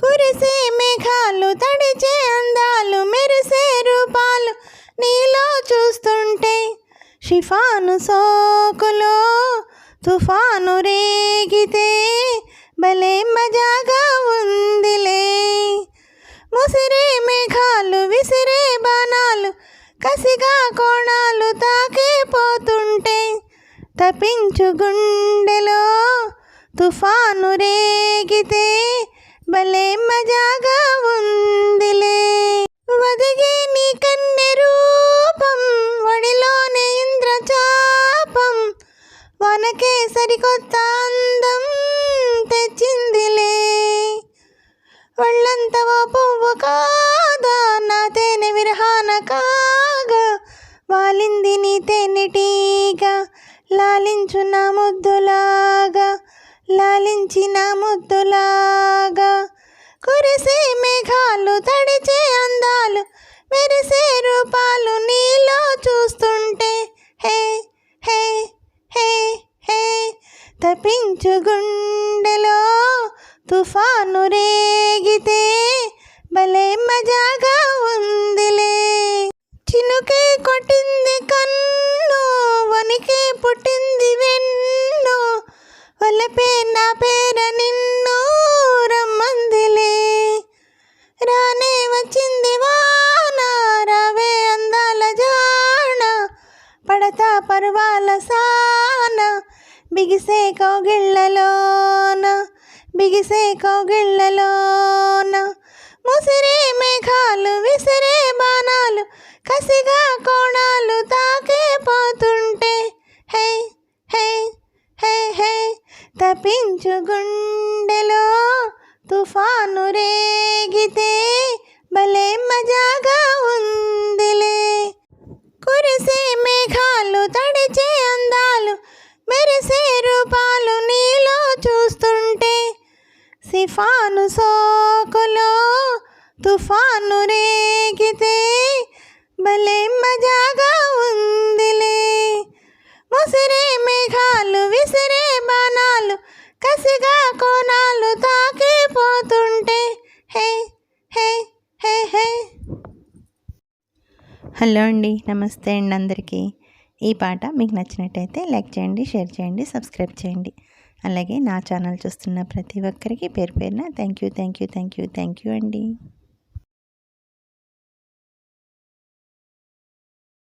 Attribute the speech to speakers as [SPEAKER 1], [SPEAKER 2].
[SPEAKER 1] కురిసే మేఘాలు తడిచే అందాలు మెరిసే రూపాలు నీలో చూస్తుంటే షిఫాను సోకులో తుఫాను రేగితే భలే మజాగా ఉందిలే. ముసిరే మేఘాలు విసిరే బాణాలు కసిగా కోణాలు తాకే పోతుంటే తపించు గుండెలో తుఫాను రేగితే భలే మజాగా ఉందిలే. వదిగే నీ కన్నె రూపం వడిలోనే ఇంద్రచాపం వనకే సరికొత్త అందం తెచ్చిందిలే. వాళ్ళంత ఓ పువ్వు కాదా నా తేనె విరహాన కాగా వాలింది నీ తేనెటీగా లాలించు నా ముద్దులాగా లాలించిన ముద్దులాగా. కురిసే మేఘాలు తడిచే అందాలు మెరిసే రూపాలు నీలో చూస్తుంటే హే హే హే హే తపించు గుండెలో తుఫాను రేగితే భలే మజాగా ఉందిలే. చినుకే కొట్టింది కన్ను వనికే పుట్టింది వెన్ను వలపే నా పేర నిన్ను రమ్మందిలే. రానే వచ్చింది వాన రావే అందాల జాణ పడతా పర్వాల సాన బిగిసే కౌగిళ్ళలోన బిగిసే కౌగిళ్ళలోన. ముసిరే మేఘాలు విసిరే బాణాలు కసిగా కోణాలు తాకే పోతుంటే హే హే హే హే తపించు గుండెలో తుఫాను రేగితే భలే మజాగా ఉందిలే. కురిసే మేఘాలు తడిచే అందాలు మెరిసే రూపాలు నీలో చూస్తుంటే సిఫాను సోకులో తుఫాను రేగితే భలే మజాగా ఉందిలే. ముసిరే మేఘాలు విసిరే బాణాలు కసిగా కోణాలు తాకే పోతుంటే హే హే హే హే.
[SPEAKER 2] హలో అండి, నమస్తే అండి అందరికీ. ఈ పాట మీకు నచ్చినట్టయితే లైక్ చేయండి, షేర్ చేయండి, సబ్స్క్రైబ్ చేయండి. అలాగే నా ఛానల్ చూస్తున్న ప్రతి ఒక్కరికి పేరు పేరున థ్యాంక్ యూ అండి.